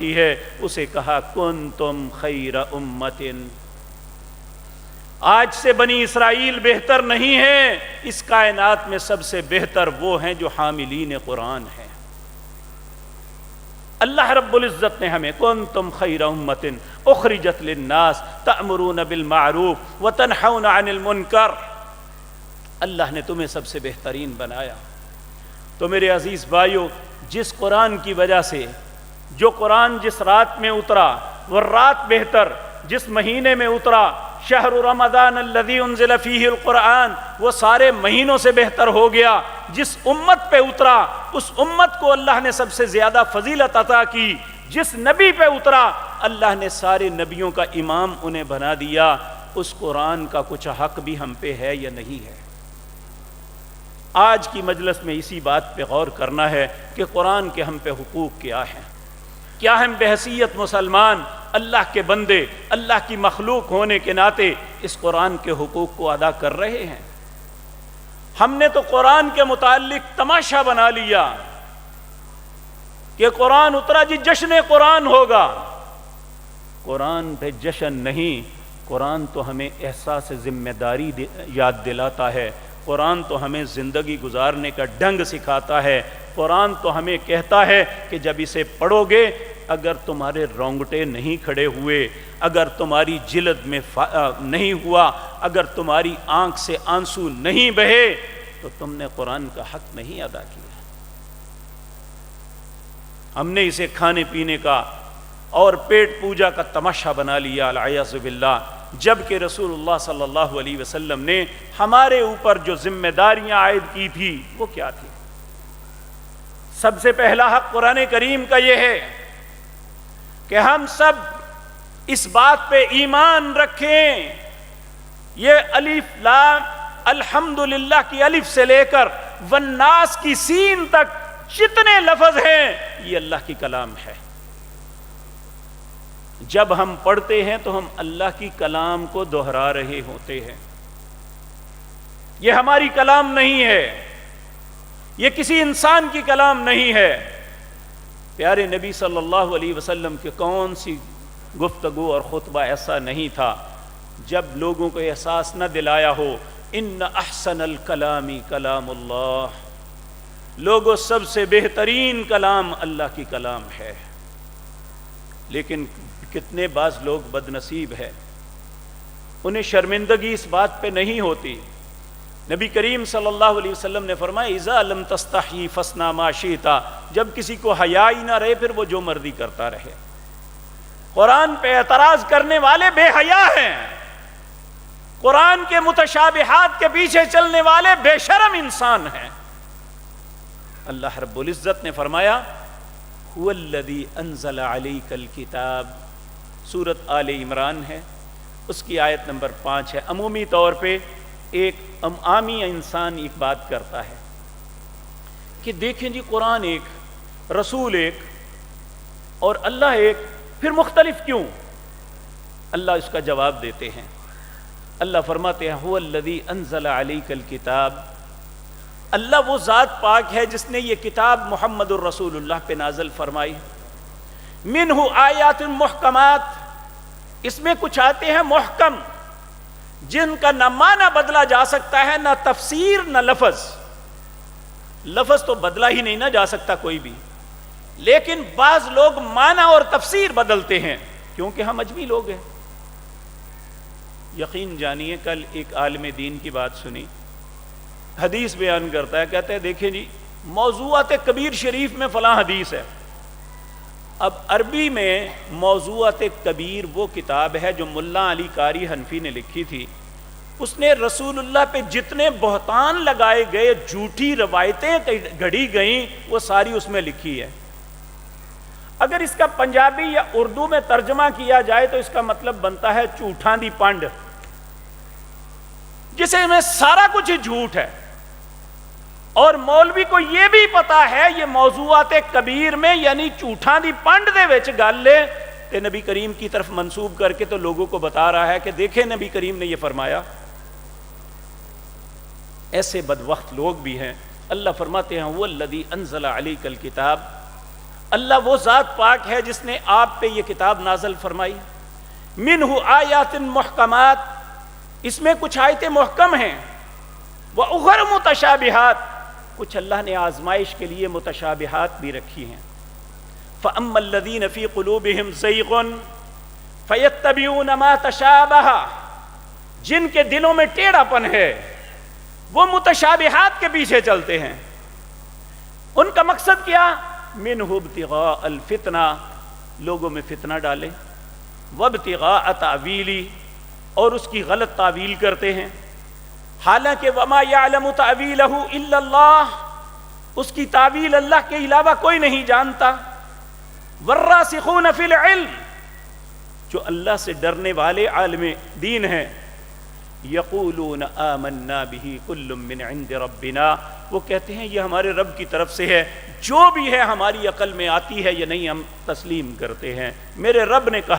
ہے اسے کہا کنتم خیر امتن. آج سے بنی اسرائیل بہتر نہیں ہے، اس کائنات میں سب سے بہتر وہ ہیں جو حاملین قرآن ہیں. اللہ رب العزت نے ہمیں کنتم خیر امۃ اخرجت للناس تأمرون بالمعروف وتنہون عن المنکر، اللہ نے تمہیں سب سے بہترین بنایا. تو میرے عزیز بھائیو، جس قرآن کی وجہ سے، جو قرآن جس رات میں اترا وہ رات بہتر، جس مہینے میں اترا شہر رمضان الذی انزل فیہ القرآن وہ سارے مہینوں سے بہتر ہو گیا. جس امت پہ اترا اس امت کو اللہ نے سب سے زیادہ فضیلت عطا کی. جس نبی پہ اترا اللہ نے سارے نبیوں کا امام انہیں بنا دیا. اس قرآن کا کچھ حق بھی ہم پہ ہے یا نہیں ہے؟ آج کی مجلس میں اسی بات پہ غور کرنا ہے کہ قرآن کے ہم پہ حقوق کیا ہیں. کیا ہم بحیثیت مسلمان، اللہ کے بندے، اللہ کی مخلوق ہونے کے ناطے اس قرآن کے حقوق کو ادا کر رہے ہیں؟ ہم نے تو قرآن کے متعلق تماشا بنا لیا کہ قرآن اترا جی جشن قرآن ہوگا. قرآن پہ جشن نہیں، قرآن تو ہمیں احساس ذمہ داری یاد دلاتا ہے. قرآن تو ہمیں زندگی گزارنے کا ڈھنگ سکھاتا ہے. قرآن تو ہمیں کہتا ہے کہ جب اسے پڑھو گے اگر تمہارے رونگٹے نہیں کھڑے ہوئے، اگر تمہاری جلد میں نہیں ہوا، اگر تمہاری آنکھ سے آنسو نہیں بہے تو تم نے قرآن کا حق نہیں ادا کیا. ہم نے اسے کھانے پینے کا اور پیٹ پوجا کا تماشا بنا لیا العیاذ باللہ، جبکہ رسول اللہ صلی اللہ علیہ وسلم نے ہمارے اوپر جو ذمہ داریاں عائد کی تھی وہ کیا تھی؟ سب سے پہلا حق قرآن کریم کا یہ ہے کہ ہم سب اس بات پہ ایمان رکھیں یہ الف لام الحمدللہ کی الف سے لے کر والناس کی سین تک جتنے لفظ ہیں یہ اللہ کی کلام ہے. جب ہم پڑھتے ہیں تو ہم اللہ کی کلام کو دہرا رہے ہوتے ہیں. یہ ہماری کلام نہیں ہے، یہ کسی انسان کی کلام نہیں ہے. پیارے نبی صلی اللہ علیہ وسلم کے کون سی گفتگو اور خطبہ ایسا نہیں تھا جب لوگوں کو احساس نہ دلایا ہو ان احسن الکلام کلام اللہ، لوگوں سب سے بہترین کلام اللہ کی کلام ہے. لیکن کتنے بعض لوگ بد نصیب ہیں، انہیں شرمندگی اس بات پہ نہیں ہوتی. نبی کریم صلی اللہ علیہ وسلم نے فرمایا اذا لم تستحی فاصنع ما شئت، جب کسی کو حیا ہی نہ رہے پھر وہ جو مرضی کرتا رہے. قرآن پہ اعتراض کرنے والے بے حیا ہیں، قرآن کے متشابہات کے پیچھے چلنے والے بے شرم انسان ہیں. اللہ رب العزت نے فرمایا هو الذی انزل علیک الکتاب، سورۃ آل عمران ہے، اس کی آیت نمبر 5 ہے. عمومی طور پہ ایک عامی انسان ایک بات کرتا ہے کہ دیکھیں جی قرآن ایک، رسول ایک اور اللہ ایک، پھر مختلف کیوں؟ اللہ اس کا جواب دیتے ہیں. اللہ فرماتے ہیں هو الذی انزل علیک الکتاب، اللہ وہ ذات پاک ہے جس نے یہ کتاب محمد الرسول اللہ پہ نازل فرمائی. منہ آیات محکمات، اس میں کچھ آتے ہیں محکم جن کا نہ معنی بدلا جا سکتا ہے، نہ تفسیر نہ لفظ. لفظ تو بدلا ہی نہیں نہ جا سکتا کوئی بھی، لیکن بعض لوگ معنی اور تفسیر بدلتے ہیں کیونکہ ہم اجمی لوگ ہیں. یقین جانیے کل ایک عالم دین کی بات سنی، حدیث بیان کرتا ہے، کہتے ہیں دیکھیں جی موضوعات کبیر شریف میں فلاں حدیث ہے. اب عربی میں موضوعات کبیر وہ کتاب ہے جو ملا علی قاری حنفی نے لکھی تھی. اس نے رسول اللہ پہ جتنے بہتان لگائے گئے، جھوٹی روایتیں گھڑی گئیں، وہ ساری اس میں لکھی ہے. اگر اس کا پنجابی یا اردو میں ترجمہ کیا جائے تو اس کا مطلب بنتا ہے جھوٹاں دی پنڈ، جسے میں سارا کچھ جھوٹ ہے. اور مولوی کو یہ بھی پتا ہے یہ موضوعات کبیر میں یعنی جھوٹاں دی پنڈ دے وچ گل لے تے نبی کریم کی طرف منسوب کر کے تو لوگوں کو بتا رہا ہے کہ دیکھیں نبی کریم نے یہ فرمایا. ایسے بدبخت لوگ بھی ہیں. اللہ فرماتے ہیں وہ الذی انزل علیک الکتاب، اللہ وہ ذات پاک ہے جس نے آپ پہ یہ کتاب نازل فرمائی. منہ آیات محکمات، اس میں کچھ آیتیں محکم ہیں، وَأُخَرُ مُتَشَابِهَاتِ، کچھ اللہ نے آزمائش کے لیے متشابہات بھی رکھی ہیں. فَأَمَّا الَّذِينَ فِي قُلُوبِهِمْ زَيْغٌ فَيَتَّبِعُونَ مَا تَشَابَهَ، جن کے دلوں میں ٹیڑھا پن ہے وہ متشابہات کے پیچھے چلتے ہیں. ان کا مقصد کیا؟ مِنْهُ ابْتِغَاءَ الْفِتْنَةِ، لوگوں میں فتنہ ڈالیں، وَابْتِغَاءَ تَعْوِيلِ، اور اس کی غلط تعویل کرتے ہیں. حالانکہ وَمَا يَعْلَمُ تَعْوِيلَهُ إِلَّا اللَّهُ، اس کی تعویل اللہ کے علاوہ کوئی نہیں جانتا. وَالرَّاسِخُونَ فِي الْعِلْمِ، جو اللہ سے ڈرنے والے عالم دین ہیں، یقولون آمنا بہ کل من عند ربنا، وہ کہتے ہیں یہ ہمارے رب کی طرف سے ہے، جو بھی ہے ہماری عقل میں آتی ہے یا نہیں ہم تسلیم کرتے ہیں. میرے رب نے کہا